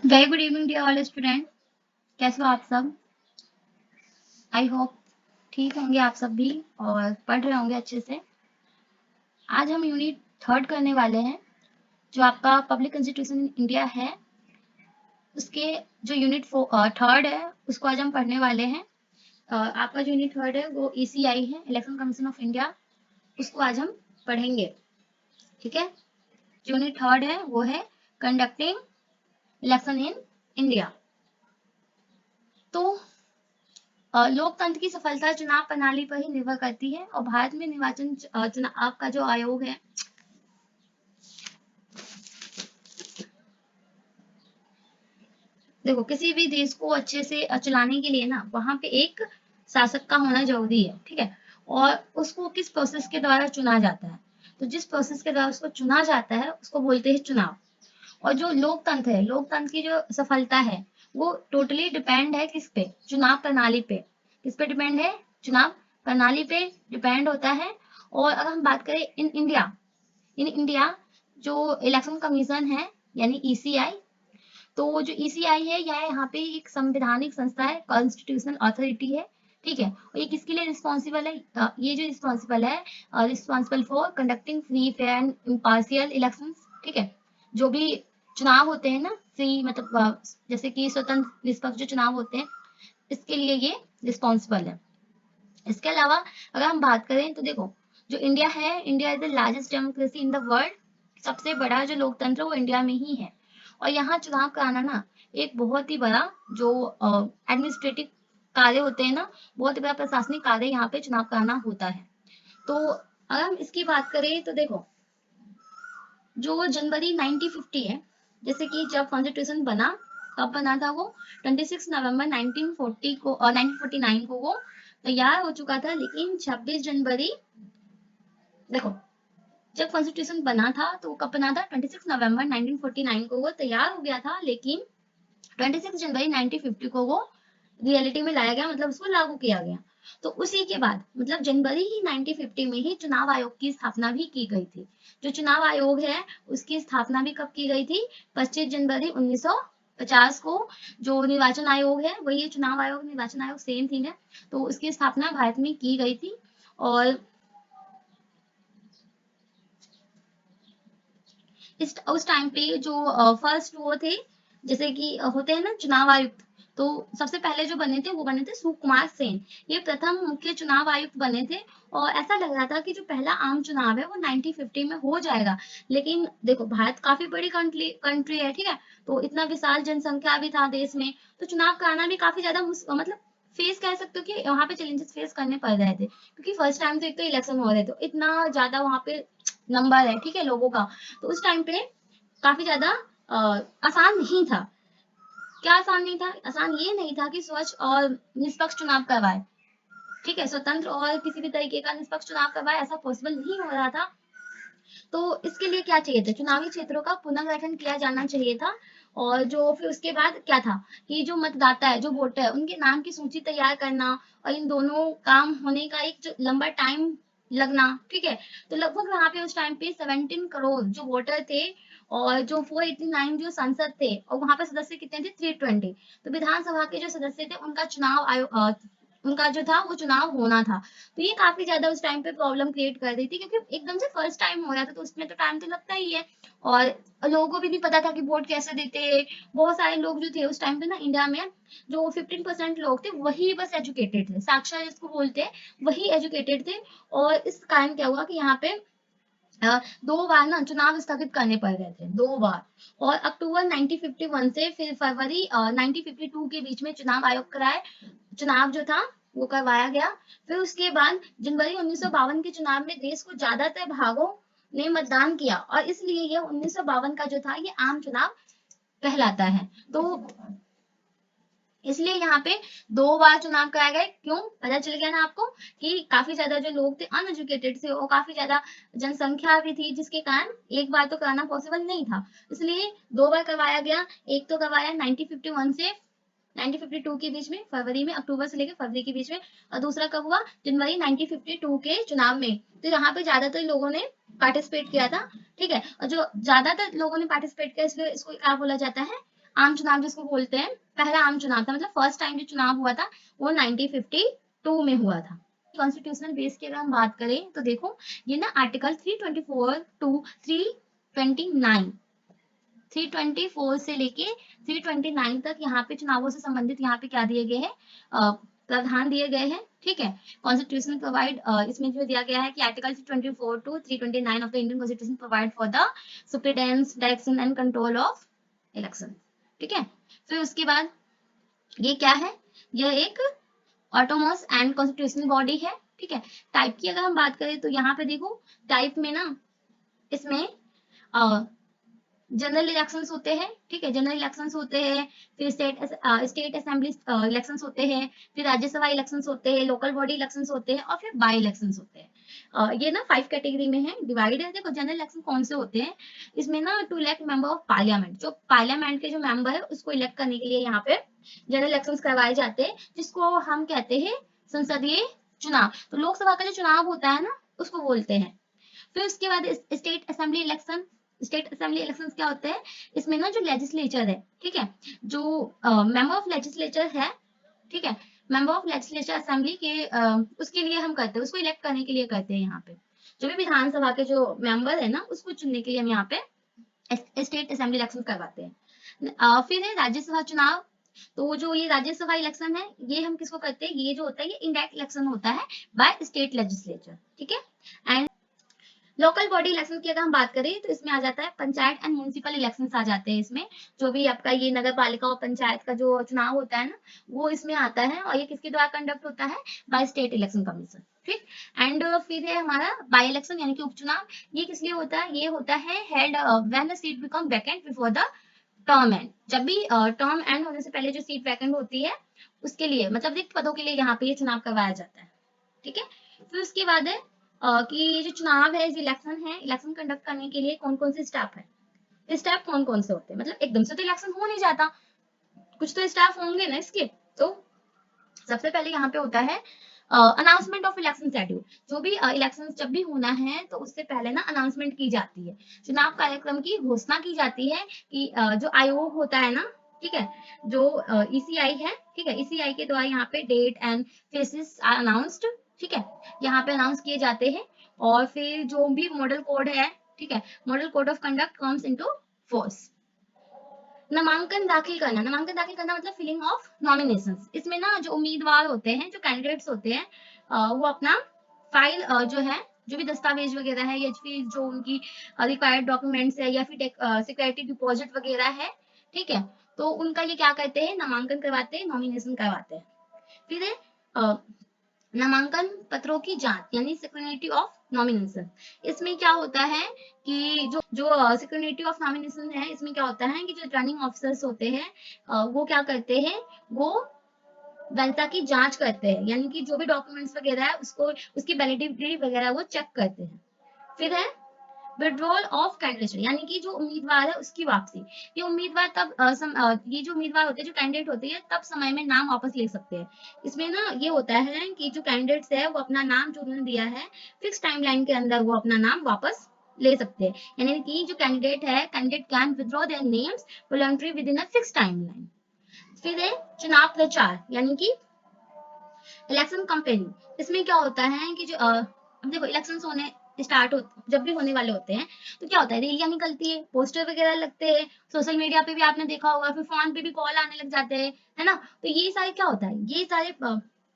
Very good evening dear all student. कैसे हो आप सब? आई होप ठीक होंगे आप सब भी और पढ़ रहे होंगे अच्छे से। आज हम यूनिट थर्ड करने वाले हैं, जो आपका पब्लिक इंस्टीट्यूशन इन इंडिया है। उसके जो यूनिट थर्ड है उसको आज हम पढ़ने वाले हैं। आपका जो यूनिट थर्ड है वो ECI है, इलेक्शन कमीशन ऑफ इंडिया। उसको आज हम पढ़ेंगे, ठीक है। जो यूनिट थर्ड है वो है कंडक्टिंग इलेक्शन इन इंडिया। तो लोकतंत्र की सफलता चुनाव प्रणाली पर ही निर्भर करती है और भारत में निर्वाचन चुनाव का जो आयोग है, देखो किसी भी देश को अच्छे से चलाने के लिए ना वहां पे एक शासक का होना जरूरी है, ठीक है। और उसको किस प्रोसेस के द्वारा चुना जाता है, तो जिस प्रोसेस के द्वारा उसको चुना जाता है उसको बोलते हैं चुनाव। और जो लोकतंत्र है, लोकतंत्र की जो सफलता है वो टोटली डिपेंड है किस पे? चुनाव प्रणाली पे। किस पे डिपेंड है? चुनाव प्रणाली पे डिपेंड होता है। और अगर हम बात करें इन इंडिया जो इलेक्शन कमीशन है यानी ECI, तो जो ECI है यह यहाँ पे एक संवैधानिक संस्था है, कॉन्स्टिट्यूशनल अथॉरिटी है, ठीक है। और ये किसके लिए रिस्पॉन्सिबल है? ये जो रिस्पॉन्सिबल है, responsible for conducting free fair and impartial election, ठीक है। जो भी चुनाव होते हैं ना, फ्री मतलब जैसे कि स्वतंत्र निष्पक्ष जो चुनाव होते हैं, इसके लिए ये रिस्पॉन्सिबल है। इसके अलावा अगर हम बात करें तो देखो, जो इंडिया है, India is the largest democracy in the world. सबसे बड़ा जो लोकतंत्र वो इंडिया में ही है। और यहाँ चुनाव कराना ना एक बहुत ही बड़ा जो एडमिनिस्ट्रेटिव कार्य होते हैं ना, बहुत ही बड़ा प्रशासनिक कार्य यहाँ पे चुनाव कराना होता है। तो अगर हम इसकी बात करें तो देखो, जो जनवरी 1950 है, जैसे कि जब कॉन्स्टिट्यूशन बना, कब बना था वो? 26 नवंबर 1940 को और 1949 को वो तैयार हो चुका था। लेकिन 26 जनवरी, देखो जब कॉन्स्टिट्यूशन बना था तो वो कब बना था? 26 नवंबर 1949 को वो तैयार हो गया था। लेकिन 26 जनवरी 1950 को वो रियलिटी में लाया गया, मतलब उसको लागू किया गया। तो उसी के बाद मतलब जनवरी ही 1950 में ही चुनाव आयोग की स्थापना भी की गई थी। जो चुनाव आयोग है उसकी स्थापना भी कब की गई थी? 25 जनवरी 1950 को। जो निर्वाचन आयोग है वही चुनाव आयोग, निर्वाचन आयोग सेम थिंग है। तो उसकी स्थापना भारत में की गई थी। और उस टाइम पे जो फर्स्ट वो थे, जैसे कि होते हैं ना चुनाव आयुक्त, तो सबसे पहले जो बने थे वो बने थे सुकुमार सेन। ये प्रथम मुख्य चुनाव आयुक्त बने थे। और ऐसा लग रहा था कि जो पहला आम चुनाव है वो 1950 में हो जाएगा। लेकिन देखो भारत काफी बड़ी कंट्री है, ठीक है। तो इतना विशाल जनसंख्या भी था देश में, तो चुनाव कराना भी काफी ज्यादा मतलब फेस कह सकते हो कि वहां पे चैलेंजेस फेस करने पड़ रहे थे, क्योंकि फर्स्ट टाइम तो एक तो इलेक्शन हो रहे थे, इतना ज्यादा वहां पे नंबर है, ठीक है, लोगों का। तो उस टाइम पे काफी ज्यादा आसान नहीं था। क्या आसान नहीं था? आसान ये नहीं था कि स्वच्छ और निष्पक्ष चुनाव करवाए, ठीक है, स्वतंत्र और किसी भी तरीके का निष्पक्ष चुनाव करवाए, ऐसा पॉसिबल नहीं हो रहा था। तो इसके लिए क्या चाहिए था? चुनावी क्षेत्रों का पुनर्गठन किया जाना चाहिए था। और जो फिर उसके बाद क्या था कि जो मतदाता है, जो वोटर है, उनके नाम की सूची तैयार करना और इन दोनों काम होने का एक जो लंबा टाइम लगना, ठीक है। तो लगभग वहां पे उस टाइम पे 17 करोड़ जो वोटर थे और जो 489 जो सांसद थे, और वहां पे सदस्य कितने थे? 320। तो विधानसभा के जो सदस्य थे उनका चुनाव उनका जो था वो चुनाव होना था। तो ये काफी ज्यादा उस टाइम पे प्रॉब्लम क्रिएट कर रही थी, क्योंकि एकदम से फर्स्ट टाइम हो रहा था, तो उसमें तो टाइम तो लगता ही है। और लोगों को भी नहीं पता था कि वोट कैसे देते। बहुत सारे लोग जो थे उस टाइम पे ना इंडिया में, जो 15% लोग थे वही बस एजुकेटेड थे, साक्षर जिसको बोलते हैं, वही एजुकेटेड थे। और इस कारण क्या हुआ कि यहाँ पे दो बार ना चुनाव स्थगित करने पड़ गए थे, दो बार। और अक्टूबर 1951 से फिर फरवरी 1952 के बीच में चुनाव आयोग कराए, चुनाव जो था वो करवाया गया। फिर उसके बाद जनवरी 1952 के चुनाव में देश को ज्यादातर भागों ने मतदान किया, और इसलिए यह 1952 का जो था ये आम चुनाव कहलाता है। तो इसलिए यहाँ पे दो बार चुनाव कराए गए। क्यों? पता चल गया ना आपको कि काफी ज्यादा जो लोग थे अनएजुकेटेड थे और काफी ज्यादा जनसंख्या भी थी, जिसके कारण एक बार तो कराना पॉसिबल नहीं था, इसलिए दो बार करवाया गया। एक तो करवाया 1951 से 1952 के बीच में, फरवरी में, अक्टूबर से लेकर फरवरी के बीच में। और दूसरा कब हुआ? जनवरी 1952 के चुनाव में। तो यहाँ पे ज्यादातर लोगों ने पार्टिसिपेट किया था, ठीक है। और जो ज्यादातर लोगों ने पार्टिसिपेट किया इसलिए इसको क्या बोला जाता है? आम चुनाव जिसको बोलते हैं, पहला आम चुनाव था, मतलब फर्स्ट टाइम जो चुनाव हुआ था वो 1952 में हुआ था। कॉन्स्टिट्यूशनल बेस की अगर हम बात करें तो देखो ये ना आर्टिकल 324 टू 329, 324 से लेके 329 तक यहाँ पे चुनावों से संबंधित यहाँ पे क्या दिए गए हैं, प्रावधान दिए गए हैं। ठीक है, कॉन्स्टिट्यूशन प्रोवाइड, इसमें जो दिया गया है कि article 324 to 329 of the Indian constitution provide for the superintendence, direction and control of election. ठीक है, फिर उसके बाद ये क्या है, यह एक ऑटोनोमस एंड कॉन्स्टिट्यूशनल बॉडी है। ठीक है, टाइप की अगर हम बात करें तो यहाँ पे देखो टाइप में ना इसमें जनरल इलेक्शंस होते हैं। ठीक है, जनरल इलेक्शंस होते हैं, फिर स्टेट असेंबली इलेक्शंस होते हैं, फिर राज्यसभा इलेक्शंस होते हैं, लोकल बॉडी इलेक्शंस होते हैं और फिर बाई इलेक्शंस होते हैं। ये ना 5 कैटेगरी में है, डिवाइड है। देखो जनरल इलेक्शन कौन से होते हैं, इसमें ना to elect member of parliament, जो पार्लियामेंट के जो मेंबर है उसको इलेक्ट करने के लिए यहाँ पे जनरल इलेक्शंस करवाए जाते हैं, जिसको हम कहते हैं संसदीय चुनाव। तो लोकसभा का जो चुनाव होता है ना उसको बोलते हैं। फिर उसके बाद state assembly election. State assembly elections क्या होते हैं, इसमें ना जो लेजिस्लेचर है, ठीक है, जो मेंबर ऑफ लेजिस्लेचर है, ठीक है, मेंबर ऑफ लेजिस्लेचर असेंबली के उसके लिए हम करते हैं, उसको इलेक्ट करने के लिए करते हैं। यहाँ पे जो भी विधानसभा के जो मेंबर है ना उसको चुनने के लिए हम यहाँ पे स्टेट असेंबली इलेक्शन करवाते हैं। फिर है राज्यसभा चुनाव। तो जो ये राज्यसभा इलेक्शन है ये हम किसको करते हैं, ये जो होता है ये इनडायरेक्ट इलेक्शन होता है बाय स्टेट लेजिस्लेचर। ठीक है, एंड लोकल बॉडी इलेक्शन की अगर हम बात करें तो इसमें आ जाता है पंचायत एंड म्युनिसिपल इलेक्शंस आ जाते हैं इसमें, जो भी आपका ये नगर पालिका और पंचायत का जो चुनाव होता है ना वो इसमें आता है, और ये किसके द्वारा कंडक्ट होता है, बाय स्टेट इलेक्शन कमीशन। ठीक, एंड फिर है हमारा बाई इलेक्शन यानी कि उपचुनाव। ये किस लिए होता है, ये होता है held when the seat become vacant before the term and, जब भी टर्म एंड होने से पहले जो सीट वैकेंट होती है उसके लिए, मतलब रिक्त पदों के लिए यहाँ पे ये चुनाव करवाया जाता है। ठीक है, फिर उसके बाद है कि ये जो चुनाव है, जो इलेक्शन है, इलेक्शन कंडक्ट करने के लिए कौन कौन से स्टाफ है, स्टाफ कौन कौन से होते हैं, मतलब एकदम से तो इलेक्शन हो नहीं जाता, कुछ तो स्टाफ होंगे ना इसके। तो सबसे पहले यहाँ पे होता है अनाउंसमेंट ऑफ इलेक्शन शेड्यूल। जो भी इलेक्शन जब भी होना है तो उससे पहले ना अनाउंसमेंट की जाती है, चुनाव कार्यक्रम की घोषणा की जाती है कि जो आयोग होता है ना, ठीक है, जो ईसीआई है, ठीक है, ईसीआई के द्वारा यहाँ पे date and phases are announced. ठीक है, यहाँ पे अनाउंस किए जाते हैं, और फिर जो भी मॉडल कोड है, ठीक है, model code of conduct comes into force. नामांकन दाखिल करना, नामांकन दाखिल करना मतलब फिलिंग ऑफ नॉमिनेशंस। इसमें ना जो उम्मीदवार होते हैं, जो कैंडिडेट्स होते हैं, वो अपना फाइल जो है, जो भी दस्तावेज वगैरह है या फिर जो उनकी रिक्वायर्ड डॉक्यूमेंट्स है या फिर सिक्योरिटी डिपॉजिट वगैरह है, ठीक है, तो उनका ये क्या करते हैं, नामांकन करवाते हैं, नॉमिनेशन करवाते हैं। फिर है नामांकन पत्रों की जांच यानी सिक्योरिटी ऑफ नॉमिनेशन। इसमें क्या होता है कि जो सिक्योरिटी ऑफ नॉमिनेशन है, इसमें क्या होता है कि जो रिटर्निंग ऑफिसर्स होते हैं वो क्या करते हैं, वो वैधता की जांच करते हैं, यानी कि जो भी डॉक्यूमेंट्स वगैरह है उसको, उसकी वैलिडिटी वगैरह वो चेक करते हैं। फिर है विड्रॉल ऑफ कैंडिडेट, यानी कि जो उम्मीदवार है उसकी वापसी। ये उम्मीदवार तब ये जो उम्मीदवार होते हैं, जो कैंडिडेट होते हैं, तब समय में नाम वापस ले सकते हैं। इसमें ना ये होता है कि जो कैंडिडेट्स है वो अपना नाम जो उन्होंने दिया है फिक्स टाइमलाइन के अंदर वो अपना नाम वापस ले सकते हैं, यानी कि जो कैंडिडेट है, candidate can withdraw their names voluntary with in a fix timeline. फिर है चुनाव प्रचार यानी कि इलेक्शन कैंपेनिंग। इसमें क्या होता है कि जो अब देखो इलेक्शंस होने स्टार्ट हो, जब भी होने वाले होते हैं तो क्या होता है, रैलियां निकलती है, पोस्टर वगैरह लगते हैं, सोशल मीडिया पे भी आपने देखा होगा, फिर फोन पे भी कॉल आने लग जाते हैं, है ना। तो ये सारे क्या होता है, ये सारे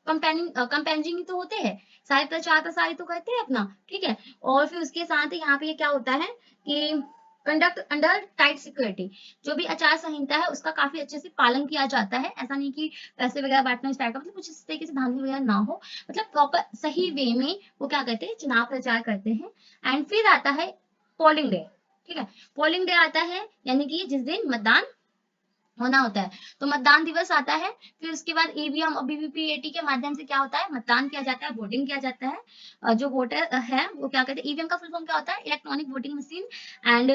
कंपेनिंग ही तो होते हैं, सारे प्रचार प्रसार तो करते हैं अपना। ठीक है, और फिर उसके साथ ही यहाँ पे क्या होता है कि कंडक्ट अंडर टाइट सिक्योरिटी, जो भी आचार संहिता है उसका काफी अच्छे से पालन किया जाता है। ऐसा नहीं कि पैसे वगैरह बांटना स्टार्ट कर, मतलब कुछ इस तरीके से धांधली वगैरह ना हो, मतलब प्रॉपर सही वे में वो क्या करते हैं, चुनाव प्रचार करते हैं। एंड फिर आता है पोलिंग डे। ठीक है, पोलिंग डे आता है यानी कि जिस दिन मतदान होना होता है, तो मतदान दिवस आता है। फिर उसके बाद ईवीएम और वीवीपीएटी के माध्यम से क्या होता है, मतदान किया जाता है, वोटिंग किया जाता है। जो वोटर है वो क्या कहते हैं, ईवीएम का फुल फॉर्म क्या होता है, electronic voting machine, and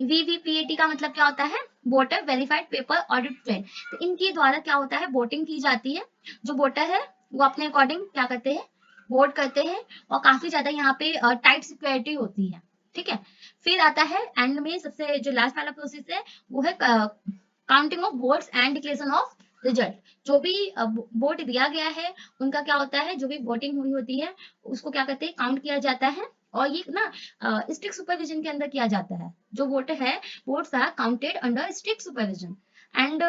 VVPAT का मतलब क्या होता है, voter verified paper audit trail. तो इनके द्वारा क्या होता है, वोटिंग की जाती है, जो वोटर है वो अपने अकॉर्डिंग क्या करते हैं, वोट करते हैं, और काफी ज्यादा यहाँ पे टाइट सिक्योरिटी होती है। ठीक है, फिर आता है एंड में सबसे जो लास्ट वाला प्रोसेस है वो है counting of votes and declaration of result. जो भी वोट दिया गया है उनका क्या होता है, जो भी वोटिंग हुई होती है उसको क्या कहते हैं, काउंट किया जाता है। और ये ना स्ट्रिक्ट सुपरविजन के अंदर किया जाता है। जो वोट है, votes are counted under strict supervision and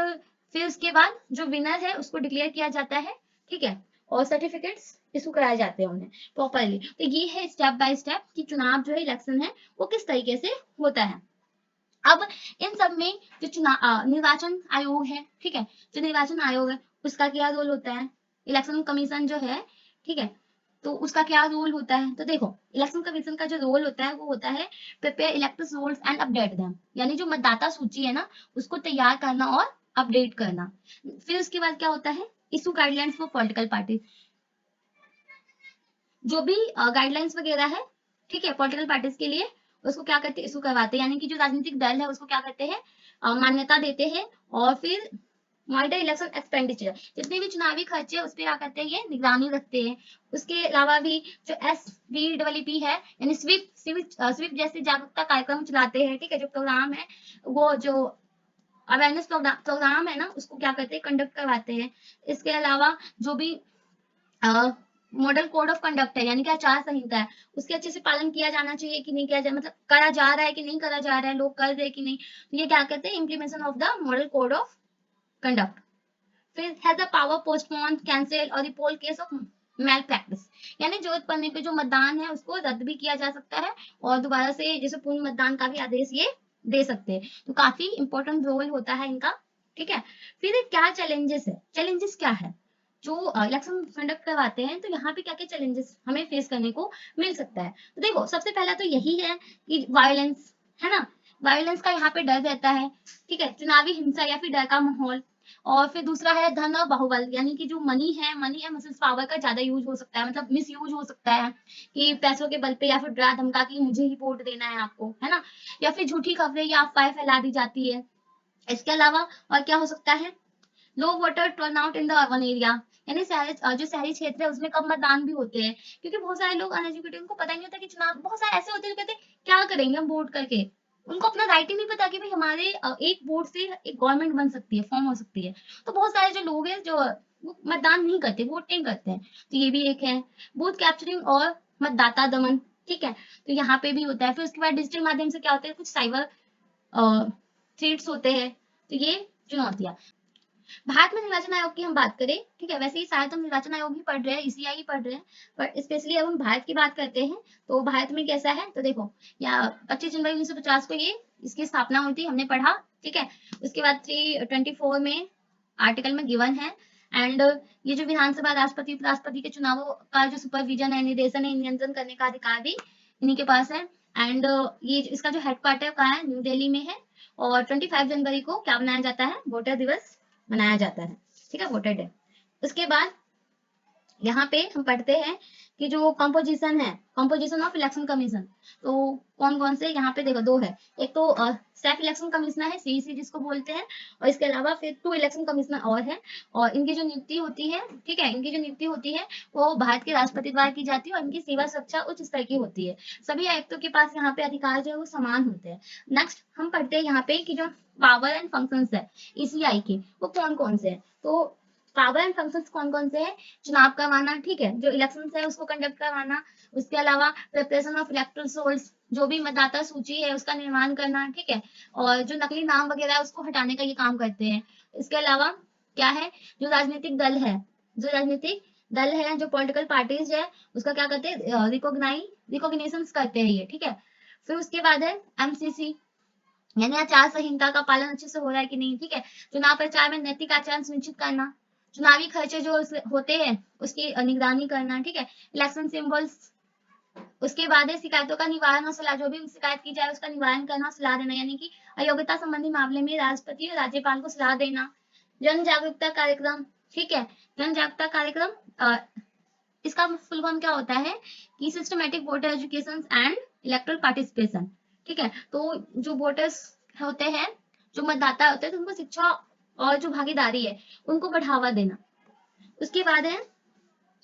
फिर उसके बाद जो विनर है उसको डिक्लेयर किया जाता है, ठीक है, और सर्टिफिकेट्स इशू कराए जाते हैं उन्हें प्रॉपरली। तो ये है स्टेप बाय स्टेप कि चुनाव जो है, इलेक्शन है, वो किस तरीके से होता है। अब इन सब में जो चुनाव निर्वाचन आयोग है, ठीक है, जो निर्वाचन आयोग है उसका क्या रोल होता है, इलेक्शन कमीशन जो है, ठीक है, तो उसका क्या रोल होता है। तो देखो, इलेक्शन कमीशन का जो रोल होता है वो होता है prepare electors rolls and update them, यानी जो मतदाता सूची है ना उसको तैयार करना और अपडेट करना। फिर उसके बाद क्या होता है, issue guidelines for political party, जो भी गाइडलाइंस वगैरह है, ठीक है, पॉलिटिकल पार्टीज के लिए, उसको क्या करते हैं, इशू करवाते हैं, यानी कि जो राजनीतिक दल है उसको क्या करते हैं, मान्यता देते हैं। और फिर मॉनिटर इलेक्शन एक्सपेंडिचर, जितने भी चुनावी खर्चे उस पर क्या करते हैं, ये निगरानी रखते हैं। उसके अलावा भी जो SVPP है, यानी स्वीप जैसे जागरूकता कार्यक्रम चलाते हैं, ठीक है, जो प्रोग्राम है, वो जो अवेयरनेस प्रोग्राम है ना उसको क्या करते हैं, कंडक्ट करवाते हैं। इसके अलावा जो भी मॉडल कोड ऑफ कंडक्ट है, यानी कि आचार संहिता है, उसके अच्छे से पालन किया जाना चाहिए कि नहीं किया जाए, मतलब करा जा रहा है कि नहीं करा जा रहा है, लोग कर रहे हैं कि नहीं, तो ये क्या कहते हैं, implementation of the model code of conduct. फिर has the power postpone, cancel और repoll case of malpractice, यानी जरूरत पड़ने पे जो मतदान है उसको रद्द भी किया जा सकता है और दोबारा से जैसे पूर्ण मतदान का भी आदेश ये दे सकते हैं। तो काफी इंपॉर्टेंट रोल होता है इनका, ठीक है। फिर क्या चैलेंजेस है, चैलेंजेस क्या है, जो इलेक्शन कंडक्ट करवाते हैं तो यहाँ पे क्या क्या चैलेंजेस हमें फेस करने को मिल सकता है। तो देखो, सबसे पहला तो यही है कि वायलेंस, है ना, वायलेंस का यहाँ पे डर रहता है, ठीक है, चुनावी हिंसा या फिर डर का माहौल। और फिर दूसरा है धन और बाहुबल, यानी कि जो मनी है मसल्स पावर का ज्यादा यूज हो सकता है, मतलब मिस यूज हो सकता है कि पैसों के बल पे या फिर डरा धमका कि मुझे ही वोट देना है आपको, है ना, या फिर झूठी खबरें या अफवाहें फैला दी जाती है। इसके अलावा और क्या हो सकता है, low voter turnout in the urban area, यानी जो शहरी क्षेत्र है उसमें कम मतदान भी होते हैं, क्योंकि बहुत सारे लोग अनएजुकेटेड, उनको पता ही नहीं होता कि चुनाव, बहुत सारे ऐसे होते हैं जो कहते हैं क्या करेंगे हम वोट करके, उनको अपना राइट ही नहीं पता कि भाई हमारे एक वोट से एक गवर्नमेंट बन सकती है, फॉर्म हो सकती है। तो बहुत सारे जो लोग हैं जो वो मतदान नहीं करते, वोट नहीं करते हैं, तो ये भी एक है। बूथ कैप्चरिंग और मतदाता दमन, ठीक है, तो यहाँ पे भी होता है। फिर उसके बाद डिजिटल माध्यम से क्या होता है, कुछ साइबर थ्रेट्स होते हैं, तो ये चुनौतियां। भारत में निर्वाचन आयोग की हम बात करें, ठीक है, वैसे ही शायद हम निर्वाचन आयोग ही पढ़ रहे हैं, ECI ही पढ़ रहे हैं, पर स्पेशली अब हम भारत की बात करते हैं। तो भारत में कैसा है, तो देखो, या 25 जनवरी 1950 को ये इसकी स्थापना हुई थी, हमने पढ़ा, ठीक है। उसके बाद 324 में आर्टिकल में गिवन है। एंड ये जो विधानसभा, राष्ट्रपति, उपराष्ट्रपति के चुनावों का जो सुपरविजन है, निर्देशन है, नियंत्रण करने का अधिकार भी इन्हीं के पास है। एंड ये इसका जो हेडक्वार्टर कहाँ है, न्यू दिल्ली में है। और 25 जनवरी को क्या मनाया जाता है, वोटर दिवस मनाया जाता है, ठीक है, वोटर डे। उसके बाद यहाँ पे हम पढ़ते हैं कि जो कॉम्पोजिशन है, कॉम्पोजिशन ऑफ इलेक्शन कमीशन, तो कौन कौन से यहाँ पे देखो दो है, एक तो सेल्फ इलेक्शन कमिश्नर है, CEC जिसको बोलते हैं, और इसके अलावा फिर 2 इलेक्शन कमिश्नर और है। और इनकी जो नियुक्ति होती है, ठीक है, इनकी जो नियुक्ति होती है वो भारत के राष्ट्रपति द्वारा की जाती है और इनकी सेवा सुरक्षा उच्च स्तर की होती है। सभी आयुक्तों के पास यहाँ पे अधिकार जो है वो समान होते हैं। नेक्स्ट हम पढ़ते हैं यहाँ पे कि जो पावर एंड फंक्शंस है ECI के, वो कौन कौन से हैं। तो पावर एंड फंक्शंस कौन कौन से हैं, चुनाव करवाना, ठीक है, जो इलेक्शन है उसको कंडक्ट करवाना। उसके अलावा प्रिपरेशन ऑफ इलेक्टोरल रोल्स, जो भी मतदाता सूची है उसका निर्माण करना, ठीक है, और जो नकली नाम वगैरह है उसको हटाने का ये काम करते हैं। इसके अलावा क्या है, जो राजनीतिक दल है, जो राजनीतिक दल है, जो पॉलिटिकल पार्टीज है, उसका क्या करते हैं, रिकॉग्निशन करते हैं ये, ठीक है। फिर उसके बाद है MCC, यानी आचार संहिता का पालन अच्छे से हो रहा है कि नहीं, ठीक है, चुनाव प्रचार में नैतिक आचरण सुनिश्चित करना, चुनावी खर्चे जो होते हैं उसकी निगरानी करना, ठीक है, इलेक्शन सिंबल्स। उसके बाद है शिकायतों का निवारण और सलाह, जो भी शिकायत की जाए उसका निवारण करना, सलाह देना, यानी कि अयोग्यता संबंधी मामले में राष्ट्रपति और राज्यपाल को सलाह देना। जन जागरूकता कार्यक्रम, ठीक है, जन जागरूकता कार्यक्रम, इसका फुल फॉर्म क्या होता है कि systematic voter education and electoral participation, ठीक है, तो जो वोटर्स होते हैं, जो मतदाता होते हैं, तो उनको शिक्षा और जो भागीदारी है उनको बढ़ावा देना। उसके बाद है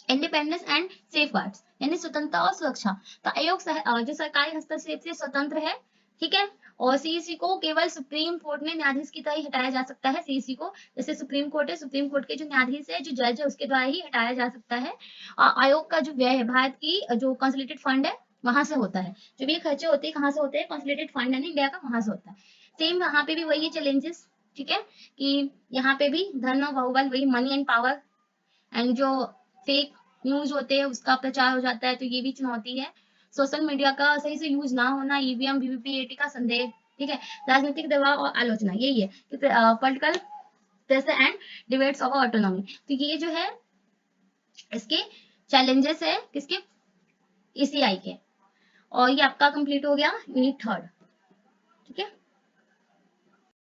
इंडिपेंडेंस एंड सेफ यानी स्वतंत्रता और सुरक्षा। तो आयोग जो सरकारी हस्तक्षेप से स्वतंत्र है, ठीक है, और सीईसी को केवल सुप्रीम कोर्ट में न्यायाधीश की तरह ही हटाया जा सकता है। सीईसी को जैसे सुप्रीम कोर्ट है, सुप्रीम कोर्ट के जो न्यायाधीश है, जो जज है, उसके द्वारा ही हटाया जा सकता है। आयोग का जो व्यय है, भारत की जो कंसोलिडेटेड फंड है, वहां से होता है। जो भी खर्चे होते हैं कहाँ से होते हैं, कंसोलिडेटेड फंड है ना इंडिया का, वहां से होता है। सेम यहाँ पे भी वही चैलेंजेस, ठीक है, कि यहाँ पे भी धन और बाहुबल, वही मनी एंड पावर एंड जो फेक न्यूज होते हैं उसका प्रचार हो जाता है, तो ये भी चुनौती है। सोशल मीडिया का सही से यूज ना होना, ईवीएम वीवीपीएटी का संदेह, ठीक है, राजनीतिक दबाव और आलोचना, यही है कि political pressure and debates of autonomy. तो ये जो है इसके चैलेंजेस है, किसके, ईसीआई के। और ये आपका कंप्लीट हो गया यूनिट 3, ठीक है।